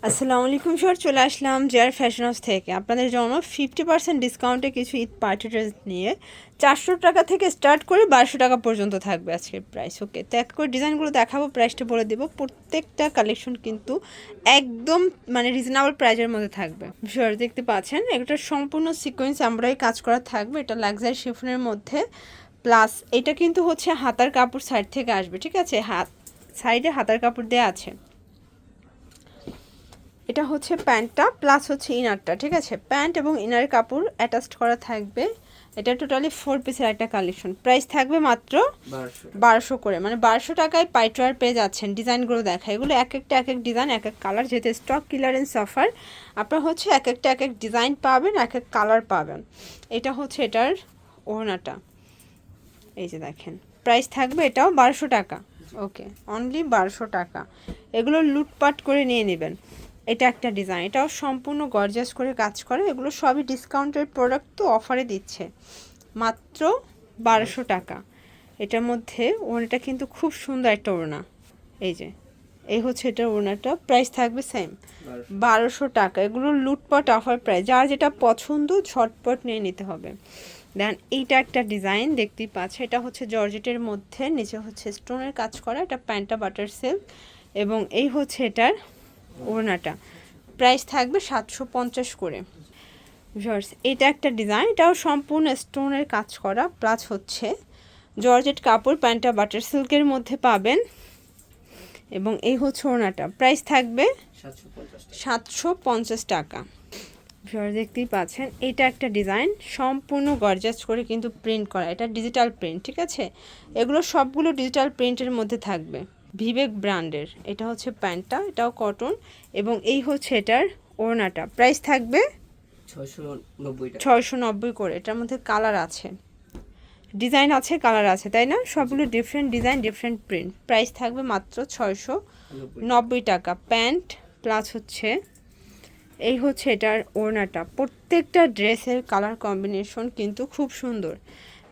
আসসালামু আলাইকুম স্যার, চলে আসলাম জেআর ফ্যাশন হাউস থেকে আপনাদের জন্য 50% ডিসকাউন্টে কিছু ঈদ পার্টি ড্রেস নিয়ে 400 টাকা থেকে স্টার্ট করে 1200 টাকা পর্যন্ত থাকবে আজকের প্রাইস। ওকে, তো এক করে ডিজাইনগুলো দেখাবো, প্রাইসটা বলে দেবো। প্রত্যেকটা কালেকশন কিন্তু একদম মানে রিজনেবল প্রাইসের মধ্যে থাকবে। স্যার দেখতে পাচ্ছেন এটা সম্পূর্ণ সিকোয়েন্স আমরাই কাজ করা থাকবে, এটা লাক্সারি শিফনের মধ্যে। প্লাস এটা কিন্তু হচ্ছে হাতার কাপড় সাইড থেকে আসবে, ঠিক আছে, সাইডে হাতার কাপড় দেওয়া আছে। এটা হচ্ছে প্যান্টটা প্লাস হচ্ছে ইনারটা, ঠিক আছে, প্যান্ট এবং ইনার কাপড় অ্যাটাচড করা থাকবে। এটা টোটালি 4 পিসের একটা কালেকশন, প্রাইস থাকবে মাত্র 1200 করে, মানে 1200 টাকায় পাইটওয়ার পেয়ে যাচ্ছেন। ডিজাইনগুলো দেখা, এগুলো এক একটা এক এক ডিজাইন, এক এক কালার, যেহেতু স্টক ক্লিয়ারেন্স অফার আপনারা হচ্ছে এক একটা এক এক ডিজাইন পাবেন, এক এক কালার পাবেন। এটা হচ্ছে এটার ওড়নাটা, এই যে দেখেন, প্রাইস থাকবে এটাও 1200 টাকা। ওকে, অনলি 1200 টাকা। এগুলো লুটপাট করে নিয়ে নেবেন। এটা একটা ডিজাইন, এটাও সম্পূর্ণ গর্জাস করে কাজ করে। এগুলো সবই ডিসকাউন্টের প্রোডাক্ট, তো অফারে দিচ্ছে মাত্র 1200 টাকা। এটার মধ্যে ওড়নাটা কিন্তু খুব সুন্দর একটা ওড়না, এই যে এই হচ্ছে এটার ওড়নাটা, প্রাইস থাকবে সেম 1200 টাকা। এগুলো লুটপাট অফার প্রাইস, যার যেটা পছন্দ ঝটপট নিয়ে নিতে হবে। দেন এইটা একটা ডিজাইন দেখতেই পাচ্ছে, এটা হচ্ছে জর্জেটের মধ্যে, নিচে হচ্ছে স্টোনের কাজ করা, এটা প্যান্টটা বাটার সিল্ক এবং এই হচ্ছে এটার ওড়নাটা, প্রাইস থাকবে 750 করে। ভিউয়ার্স এটা একটা ডিজাইন, এটাও সম্পূর্ণ স্টোনের কাজ করা, প্লাস হচ্ছে জর্জেট কাপড়, প্যান্টটা বাটার সিল্কের মধ্যে পাবেন এবং এই হচ্ছে ওড়নাটা, প্রাইস থাকবে 750 টাকা। ভিউয়ার্স দেখতেই পাচ্ছেন এটা একটা ডিজাইন, সম্পূর্ণ গর্জাস করে কিন্তু প্রিন্ট করা, এটা ডিজিটাল প্রিন্ট, ঠিক আছে, এগুলো সবগুলো ডিজিটাল প্রিন্টের মধ্যে থাকবে, ভিবেক ব্র্যান্ডের। এটা হচ্ছে প্যান্টটা, এটাও কটন এবং এই হচ্ছে এটার ওড়নাটা, প্রাইস থাকবে 690 করে। এটার মধ্যে কালার আছে, ডিজাইন আছে, কালার আছে, তাই না, সবগুলো different design, different print, price থাকবে মাত্র 690 টাকা। প্যান্ট প্লাস হচ্ছে এই হচ্ছে এটার ওড়নাটা, প্রত্যেকটা ড্রেসের কালার কম্বিনেশন কিন্তু খুব সুন্দর।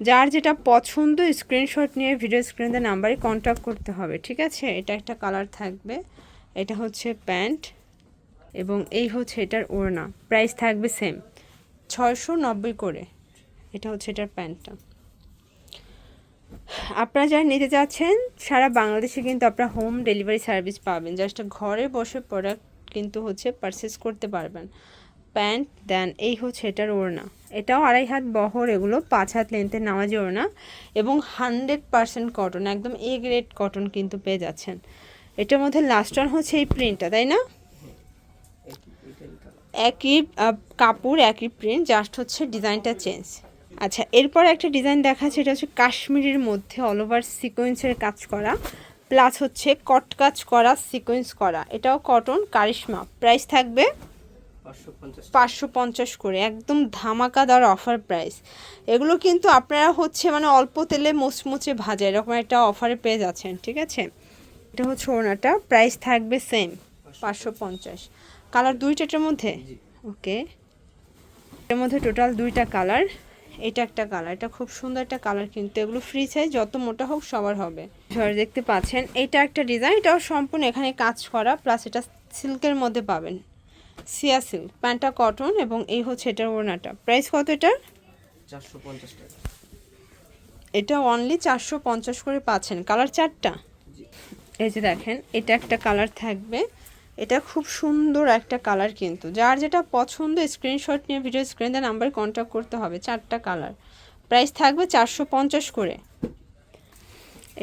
যার যেটা পছন্দ স্ক্রিনশট নিয়ে ভিডিও স্ক্রিনের নাম্বারে কন্ট্যাক্ট করতে হবে, ঠিক আছে। এটা একটা কালার থাকবে, এটা হচ্ছে প্যান্ট এবং এই হচ্ছে এটার ওড়না, প্রাইস থাকবে সেম 690 করে। এটা হচ্ছে এটার প্যান্টটা। আপনারা যারা নিতে চাচ্ছেন সারা বাংলাদেশে কিন্তু আপনারা হোম ডেলিভারি সার্ভিস পাবেন, জাস্ট ঘরে বসে প্রোডাক্ট কিন্তু হচ্ছে পারচেস করতে পারবেন। প্যান্ট দেন এই হচ্ছে এটার ওড়না, এটাও 2.5 হাত বহর, এগুলো 5 হাত লেন্থের নামাজি ওড়না এবং 100% কটন, একদম এ গ্রেড কটন কিন্তু পেয়ে যাচ্ছেন। এটার মধ্যে লাস্ট ওয়ান হচ্ছে এই প্রিন্টটা, তাই না, একই কাপড় একই প্রিন্ট, জাস্ট হচ্ছে ডিজাইনটা চেঞ্জ। আচ্ছা, এরপর একটা ডিজাইন দেখাচ্ছে, এটা হচ্ছে কাশ্মীরের মধ্যে অল ওভার সিকোয়েন্সের কাজ করা, প্লাস হচ্ছে কট কাজ করা, সিকোয়েন্স করা, এটাও কটন কারিশমা, প্রাইস থাকবে 550 করে, একদম ধামাকাদার অফার প্রাইস। এগুলো কিন্তু আপনারা হচ্ছে মানে অল্প তেলে মুচমুচে ভাজা, এরকম একটা অফারে পেয়ে যাচ্ছেন, ঠিক আছে। এটা হচ্ছে ওড়নাটা, প্রাইস থাকবে সেম 550। কালার দুইটার মধ্যে, ওকে, এর মধ্যে টোটাল 2টা কালার। এটা একটা কালার, এটা খুব সুন্দর একটা কালার, কিন্তু এগুলো ফ্রি সাইজ, যত মোটা হোক সবার হবে। দেখতে পাচ্ছেন এটা একটা ডিজাইন, এটাও সম্পূর্ণ এখানে কাজ করা, প্লাস এটা সিল্কের মধ্যে পাবেন, সিয়া সিল্ক, প্যান্টটা কটন এবং এই হচ্ছে এটার ওড়নাটা, প্রাইস কত এটার? 450 টাকা। এটা অনলি 450 করে পাচ্ছেন। কালার 4টা, এই যে দেখেন এটা একটা কালার থাকবে, এটা খুব সুন্দর একটা কালার, কিন্তু যার যেটা পছন্দ স্ক্রিনশট নিয়ে ভিডিও স্ক্রিনের নাম্বারে কন্ট্যাক্ট করতে হবে। 4টা কালার, প্রাইস থাকবে 450 করে।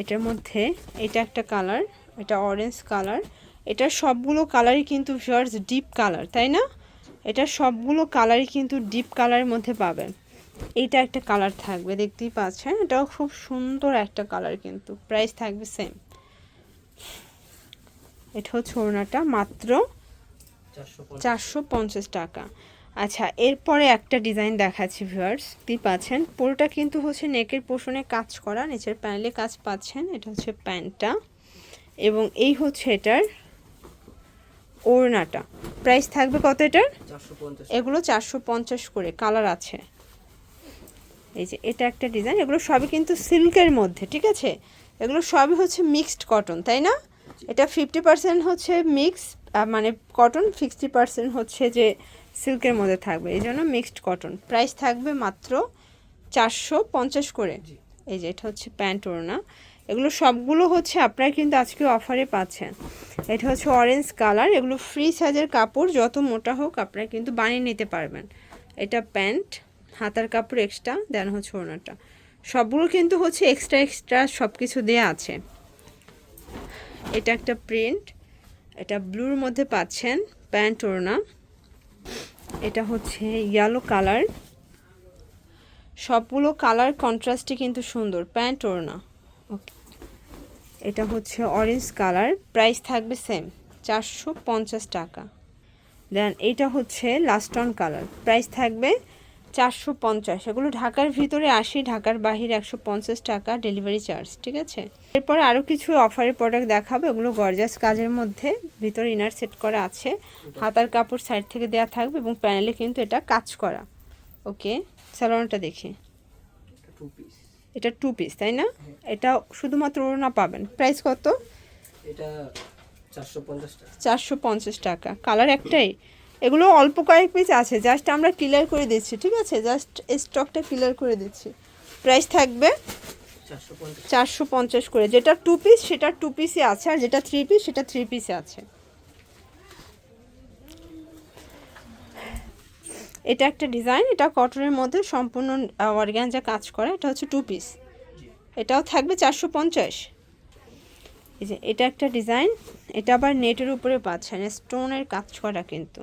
এটার মধ্যে এটা একটা কালার, এটা অরেঞ্জ কালার, এটার সবগুলো কালারই কিন্তু ভিউয়ার্স ডিপ কালার, তাই না, এটা সবগুলো কালারই কিন্তু ডিপ কালারের মধ্যে পাবেন। এইটা একটা কালার থাকবে, দেখতেই পাচ্ছেন, এটাও খুব সুন্দর একটা কালার, কিন্তু প্রাইস থাকবে সেম। এটা হচ্ছে ওড়নাটা, মাত্র 450 টাকা। আচ্ছা, এরপরে একটা ডিজাইন দেখাচ্ছি ভিউয়ার্স, দেখতেই পাচ্ছেন পুরোটা কিন্তু হচ্ছে নেকের পোর্শনে কাজ করা, নিচের প্যানেলে কাজ পাচ্ছেন, এটা হচ্ছে প্যান্টটা এবং এই হচ্ছে এটার ওড়নাটা, প্রাইস থাকবে কত এটার? 450। এগুলো 450 করে, কালার আছে। এই যে এটা একটা ডিজাইন, এগুলো সবই কিন্তু সিল্কের মধ্যে, ঠিক আছে, এগুলো সবই হচ্ছে মিক্সড কটন, তাই না, এটা 50% হচ্ছে মিক্স মানে কটন 60% হচ্ছে যে সিল্কের মধ্যে থাকবে, এই জন্য মিক্সড কটন। প্রাইস থাকবে মাত্র 450 করে। জি। এই যে এটা হচ্ছে প্যান্ট ওড়না, এগুলো সবগুলো হচ্ছে আপনারা কিন্তু আজকে অফারে পাচ্ছেন। এটা হচ্ছে অরেঞ্জ কালার, এগুলো ফ্রি সাইজের কাপড়, যত মোটা হোক আপনারা কিন্তু বানিয়ে নিতে পারবেন। এটা প্যান্ট, হাতার কাপড় এক্সট্রা, দেন হচ্ছে ওড়নাটা, সবগুলো কিন্তু হচ্ছে এক্সট্রা এক্সট্রা সব কিছু দেওয়া আছে। এটা একটা প্রিন্ট, এটা ব্লুর মধ্যে পাচ্ছেন, প্যান্ট ওড়না। এটা হচ্ছে ইয়েলো কালার, সবগুলো কালার কন্ট্রাস্টে কিন্তু সুন্দর, প্যান্ট ওড়না। ওকে, এটা হচ্ছে অরেঞ্জ কালার, প্রাইস থাকবে সেম 450 টাকা। দেন এটা হচ্ছে লাস্টন কালার, প্রাইস থাকবে 450। এগুলো ঢাকার ভিতরে 80, ঢাকার বাহিরে 150 টাকা ডেলিভারি চার্জ, ঠিক আছে। এরপরে আরও কিছু অফারের প্রোডাক্ট দেখাবো, এগুলো গর্জাস কাজের মধ্যে, ভিতরে ইনার সেট করা আছে, হাতার কাপড় সাইড থেকে দেওয়া থাকবে এবং প্যানেলে কিন্তু এটা কাজ করা। ওকে, স্যালোনটা দেখি, টু পিস। এটা 2 পিস তাই না? এটা শুধুমাত্র ওড়না পাবেন, প্রাইস কত? এটা 450 টাকা। 450 টাকা, কালার একটাই। এগুলো অল্প কয়েক পিস আছে, জাস্ট আমরা ক্লিয়ার করে দিচ্ছি, ঠিক আছে, জাস্ট স্টকটা ক্লিয়ার করে দিচ্ছি। প্রাইস থাকবে 450। 450 করে। যেটা 2 পিস সেটা 2 পিসে আছে, আর যেটা 3 পিস সেটা 3 পিসে আছে। এটা একটা ডিজাইন, এটা কটনের মধ্যে সম্পূর্ণ অর্গানজা কাজ করা, এটা হচ্ছে 2 পিস, এটাও থাকবে 450। এই যে এটা একটা ডিজাইন, এটা আবার নেটের উপরে পাচ্ছেন, স্টোনের কাজ করা কিন্তু।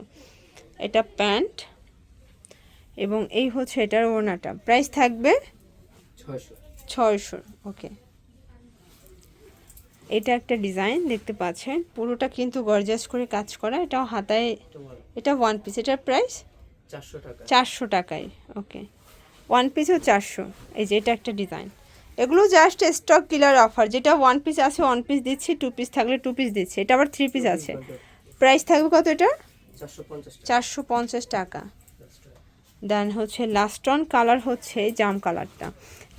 এটা প্যান্ট এবং এই হচ্ছে এটার ওড়নাটা, প্রাইস থাকবে 600। ওকে, এটা একটা ডিজাইন দেখতে পাচ্ছেন, পুরোটা কিন্তু গর্জাস করে কাজ করা, এটাও হাতায়, এটা 1 পিস, এটার প্রাইস 400 টাকা। 400 টাকায়। ওকে, 1 পিসও 400। এই যে এটা একটা ডিজাইন, এগুলো জাস্ট স্টক কিলার অফার, যেটা 1 পিস আছে 1 পিস দিচ্ছি, 2 পিস থাকলে 2 পিস দিচ্ছি, এটা আবার 3 পিস আছে। প্রাইস থাকবে কত এটা? 450 টাকা। 450 টাকা। দেন হচ্ছে লাস্টন কালার, হচ্ছে জাম কালারটা,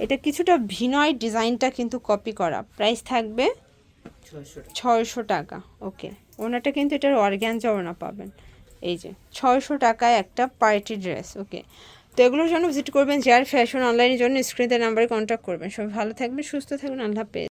এটা কিছুটা ভিনয়, ডিজাইনটা কিন্তু কপি করা, প্রাইস থাকবে 600 টাকা। ওকে, ওনাটা কিন্তু এটার অর্গানজা ওনা পাবেন, এই যে 600 টাকায় একটা পার্টি ড্রেস। ওকে, তো এগুলোর জন্য ভিজিট করবেন জেআর ফ্যাশন, অনলাইনের জন্য স্ক্রিনের নাম্বারে কন্ট্যাক্ট করবেন। সবাই ভালো থাকবেন, সুস্থ থাকবেন, আল্লাহ হাফেজ।